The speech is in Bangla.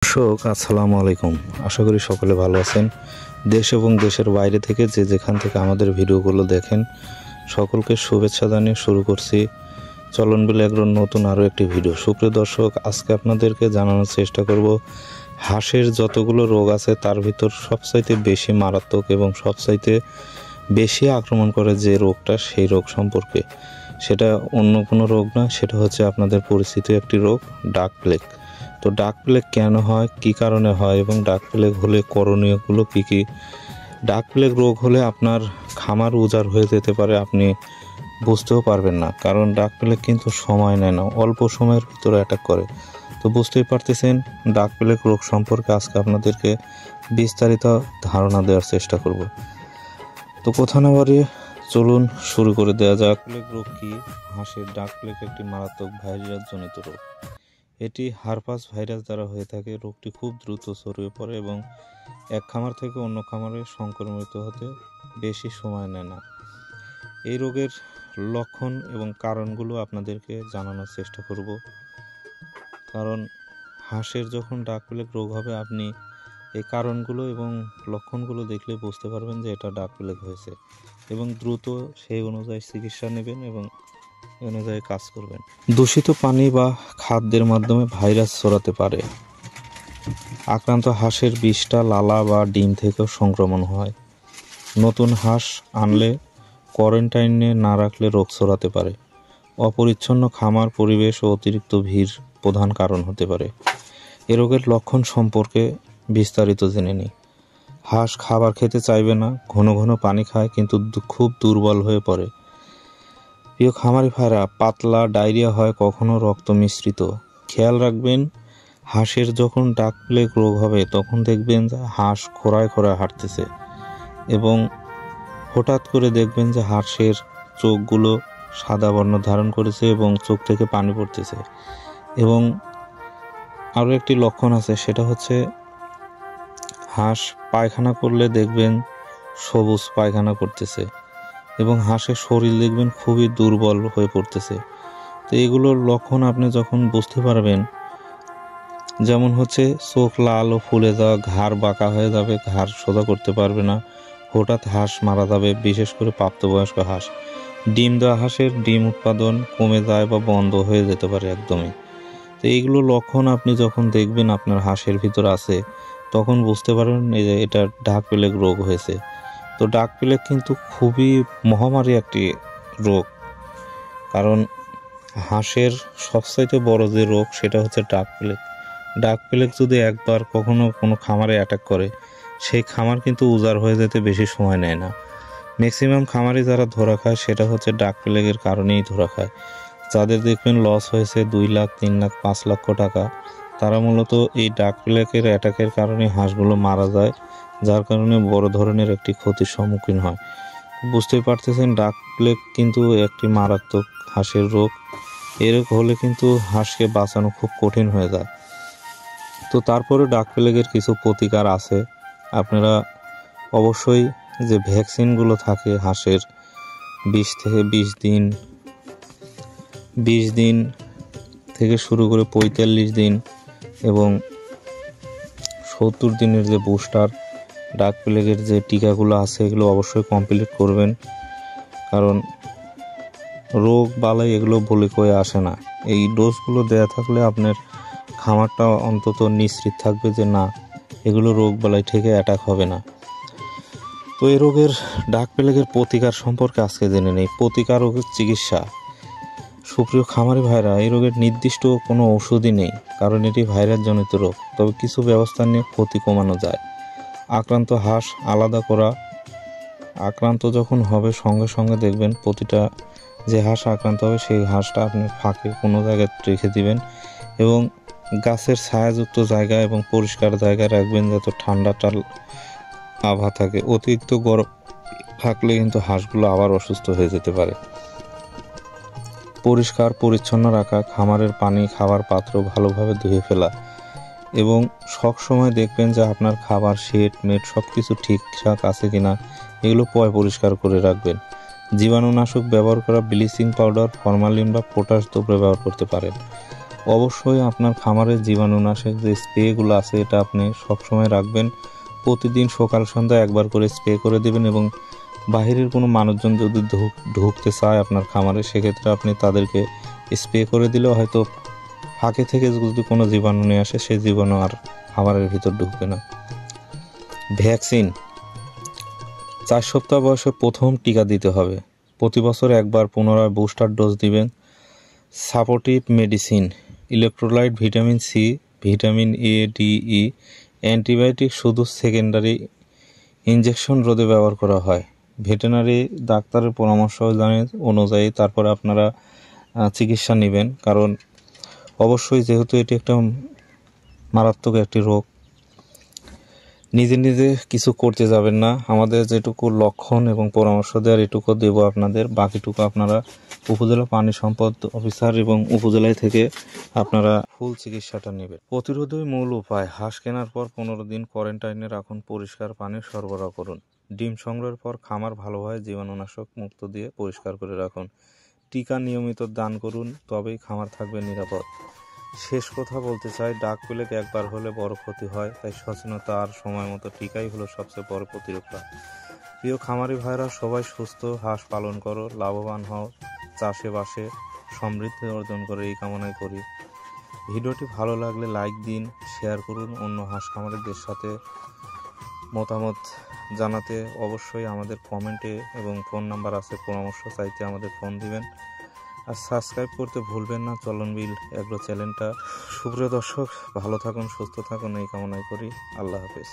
দর্শক আসসালামু আলাইকুম। আশা করি সকলে ভালো আছেন। দেশ এবং দেশের বাইরে থেকে যে যেখান থেকে আমাদের ভিডিওগুলো দেখেন সকলকে শুভেচ্ছা জানিয়ে শুরু করছি চলন বিল এগ্রোর নতুন আরও একটি ভিডিও। সুপ্রিয় দর্শক, আজকে আপনাদেরকে জানানোর চেষ্টা করব হাঁসের যতগুলো রোগ আছে তার ভিতর সবচাইতে বেশি মারাত্মক এবং সবচাইতে বেশি আক্রমণ করে যে রোগটা, সেই রোগ সম্পর্কে। সেটা অন্য কোনো রোগ না, সেটা হচ্ছে আপনাদের পরিচিত একটি রোগ, ডাক প্লেগ। তো ডাক প্লেগ কেন হয়, কী কারণে হয় এবং ডাক প্লেগ হলে করণীয়গুলো কী কী। ডাক প্লেগ রোগ হলে আপনার খামার উজাড় হয়ে যেতে পারে, আপনি বুঝতেও পারবেন না, কারণ ডাক প্লেগ কিন্তু সময় নেয় না, অল্প সময়ের ভিতরে অ্যাটাক করে। তো বুঝতেই পারতেছেন ডাক প্লেগ রোগ সম্পর্কে আজকে আপনাদেরকে বিস্তারিত ধারণা দেওয়ার চেষ্টা করব। তো কথা না বাড়িয়ে চলুন শুরু করে দেওয়া যাক। প্লেগ রোগ কি? হাঁসের ডাক প্লেগ একটি মারাত্মক ভাইরাস জনিত রোগ। এটি হারপাস ভাইরাস দ্বারা হয়ে থাকে। রোগটি খুব দ্রুত ছড়িয়ে পড়ে এবং এক খামার থেকে অন্য খামারে সংক্রমিত হতে বেশি সময় নেয় না। এই রোগের লক্ষণ এবং কারণগুলো আপনাদেরকে জানানোর চেষ্টা করব, কারণ হাঁসের যখন ডাক প্লেগ রোগ হবে আপনি এই কারণগুলো এবং লক্ষণগুলো দেখলে বুঝতে পারবেন যে এটা ডাক প্লেগ হয়েছে এবং দ্রুত সেই অনুযায়ী চিকিৎসা নেবেন এবং অনুযায়ী কাজ করবেন। দূষিত পানি বা খাদ্যের মাধ্যমে ভাইরাস ছড়াতে পারে। আক্রান্ত হাঁসের বিষটা লালা বা ডিম থেকেও সংক্রমণ হয়। নতুন হাঁস আনলে কোয়ারেন্টাইনে না রাখলে রোগ ছড়াতে পারে। অপরিচ্ছন্ন খামার পরিবেশ ও অতিরিক্ত ভিড় প্রধান কারণ হতে পারে। এ রোগের লক্ষণ সম্পর্কে বিস্তারিত জেনে নিই। হাঁস খাবার খেতে চাইবে না, ঘন ঘন পানি খায় কিন্তু খুব দুর্বল হয়ে পড়ে। প্রিয় খামারি ভাইরা, পাতলা ডায়রিয়া হয়, কখনো রক্ত মিশ্রিত। খেয়াল রাখবেন, হাঁসের যখন ডাক প্লেগ রোগ হবে তখন দেখবেন যে হাঁস খোঁড়ায় খোঁড়ায় হাঁটতেছে এবং হঠাৎ করে দেখবেন যে হাঁসের চোখগুলো সাদা বর্ণ ধারণ করেছে এবং চোখ থেকে পানি পড়তেছে। এবং আরও একটি লক্ষণ আছে, সেটা হচ্ছে হাঁস পায়খানা করলে দেখবেন সবুজ পায়খানা করতেছে এবং হাঁসের শরীর দেখবেন খুবই দুর্বল হয়ে পড়তেছে। তো এগুলোর লক্ষণ আপনি যখন বুঝতে পারবেন, যেমন হচ্ছে চোখ লাল ও ফুলে যাওয়া, ঘাড় বাঁকা হয়ে যাবে, ঘাড় সোজা করতে পারবে না, হঠাৎ হাঁস মারা যাবে, বিশেষ করে প্রাপ্তবয়স্ক হাঁস। ডিম দেওয়া হাঁসের ডিম উৎপাদন কমে যায় বা বন্ধ হয়ে যেতে পারে একদমই। তো এইগুলো লক্ষণ আপনি যখন দেখবেন আপনার হাঁসের ভিতর আছে তখন বুঝতে পারবেন এই যে এটা ডাক প্লেগ রোগ হয়েছে। তো ডাক প্লেগ কিন্তু খুবই মহামারী একটি রোগ, কারণ হাঁসের সবচাইতে বড় যে রোগ সেটা হচ্ছে ডাক প্লেগ। ডাক প্লেগ যদি একবার কখনো কোনো খামারে অ্যাটাক করে, সেই খামার কিন্তু উজাড় হয়ে যেতে বেশি সময় নেয় না। ম্যাক্সিমাম খামারে যারা ধরা খায় সেটা হচ্ছে ডাক প্লেগের কারণেই ধরা খায়। যাদের দেখবেন লস হয়েছে 2 লাখ 3 লাখ 5 লক্ষ টাকা, তারা মূলত এই ডাক প্লেগের অ্যাটাকের কারণে হাঁসগুলো মারা যায়, যার কারণে বড় ধরনের একটি ক্ষতির সম্মুখীন হয়। বুঝতেই পারতেছেন ডাক প্লেগ কিন্তু একটি মারাত্মক হাঁসের রোগ। এর হলে কিন্তু হাঁসকে বাঁচানো খুব কঠিন হয়ে যায়। তো তারপরে ডাক প্লেগের কিছু প্রতিকার আছে। আপনারা অবশ্যই যে ভ্যাকসিনগুলো থাকে হাঁসের 20 থেকে 20 দিন থেকে শুরু করে 45 দিন এবং 70 দিনের যে বুস্টার ডাক প্লেগের যে টিকাগুলো আছে এগুলো অবশ্যই কমপ্লিট করবেন, কারণ রোগ বালাই এগুলো বলে কয়ে আসে না। এই ডোজগুলো দেয়া থাকলে আপনার খামারটা অন্তত নিশ্চিত থাকবে যে না, এগুলো রোগ বালাই থেকে অ্যাটাক হবে না। তো এই রোগের ডাক প্লেগের প্রতিকার সম্পর্কে আজকে জেনে নেই। প্রতিকার ও চিকিৎসা। সুপ্রিয় খামারি ভাইরা, এই রোগের নির্দিষ্ট কোনো ওষুধই নেই, কারণ এটি ভাইরাস জনিত রোগ। তবে কিছু ব্যবস্থা নিয়ে ক্ষতি কমানো যায়। আক্রান্ত হাঁস আলাদা করা। আক্রান্ত যখন হবে সঙ্গে সঙ্গে দেখবেন প্রতিটা যে হাঁস আক্রান্ত হবে সেই হাঁসটা আপনি ফাঁকে কোনো জায়গায় রেখে দিবেন এবং গাছের ছায়াযুক্ত জায়গা এবং পরিষ্কার জায়গায় রাখবেন যাতে ঠান্ডাটা আবহাওয়া থাকে। অতিরিক্ত গরম থাকলে কিন্তু হাঁসগুলো আবার অসুস্থ হয়ে যেতে পারে। পরিষ্কার পরিচ্ছন্ন রাখা, খামারের পানি খাবার পাত্র ভালোভাবে ধুয়ে ফেলা এবং সব সময় দেখবেন যে আপনার খাবার শেড মেট সব কিছু ঠিকঠাক আছে কিনা, এগুলো পরিষ্কার করে রাখবেন। জীবাণুনাশক ব্যবহার করা, ব্লিচিং পাউডার, ফরমালিন বা পটাশ দ্রব্য ব্যবহার করতে পারেন। অবশ্যই আপনার খামারের জীবাণুনাশক যে স্প্রেগুলো আছে এটা আপনি সবসময় রাখবেন। প্রতিদিন সকাল সন্ধ্যা একবার করে স্প্রে করে দেবেন এবং বাহিরের কোনো মানুষজন যদি ঢুকতে চায় আপনার খামারে, সেক্ষেত্রে আপনি তাদেরকে স্প্রে করে দিলেও হয়তো ফাঁকে থেকে যদি কোনো জীবাণু নিয়ে আসে, সেই জীবাণু আর খামারের ভিতর ঢুকবে না। ভ্যাকসিন 4 সপ্তাহ বয়সে প্রথম টিকা দিতে হবে। প্রতি বছর একবার পুনরায় বুস্টার ডোজ দিবেন। Supportive medicine, electrolyte, vitamin C, vitamin A, D, E, antibiotic শুধু সেকেন্ডারি ইনজেকশন রোধে ব্যবহার করা হয়। ভেটেরিনারি ডাক্তারের পরামর্শ অনুযায়ী তারপরে আপনারা চিকিৎসা নেবেন, কারণ অবশ্যই যেহেতু এটি একটা মারাত্মক একটি রোগ, নিজে নিজে কিছু করতে যাবেন না। আমাদের যেটুকু লক্ষণ এবং পরামর্শ দেওয়ার এটুকু দেব আপনাদের, বাকিটুকু আপনারা উপজেলা পানি সম্পদ অফিসার এবং উপজেলায় থেকে আপনারা ফুল চিকিৎসাটা নেবেন। প্রতিরোধের মূল উপায়, হাঁস কেনার পর 15 দিন কোয়ারেন্টাইনে রাখুন, পরিষ্কার পানি সরবরাহ করুন। ডিম সংগ্রহের পর খামার ভালোভাবে জীবাণুনাশক মুক্ত দিয়ে পরিষ্কার করে রাখুন। টিকা নিয়মিত দান করুন, তবেই খামার থাকবে নিরাপদ। শেষ কথা বলতে চাই, ডাক পেলে একবার হলে বড় ক্ষতি হয়, তাই সচেতনতা আর সময় মতো টিকাই হলো সবচেয়ে বড় প্রতিরক্ষা। প্রিয় খামারি ভাইরা, সবাই সুস্থ হাঁস পালন করো, লাভবান হও, চাষে বাসে সমৃদ্ধি অর্জন করে এই কামনাই করি। ভিডিওটি ভালো লাগলে লাইক দিন, শেয়ার করুন। অন্য হাঁস খামারিদের সাথে মতামত জানাতে অবশ্যই আমাদের কমেন্টে এবং ফোন নাম্বার আছে, পরামর্শ চাইতে আমাদের ফোন দিবেন। আর সাবস্ক্রাইব করতে ভুলবেন না চলনবিল এগ্রো চ্যানেলটা। সুপ্রিয় দর্শক, ভালো থাকুন, সুস্থ থাকুন এই কামনাই করি। আল্লাহ হাফেজ।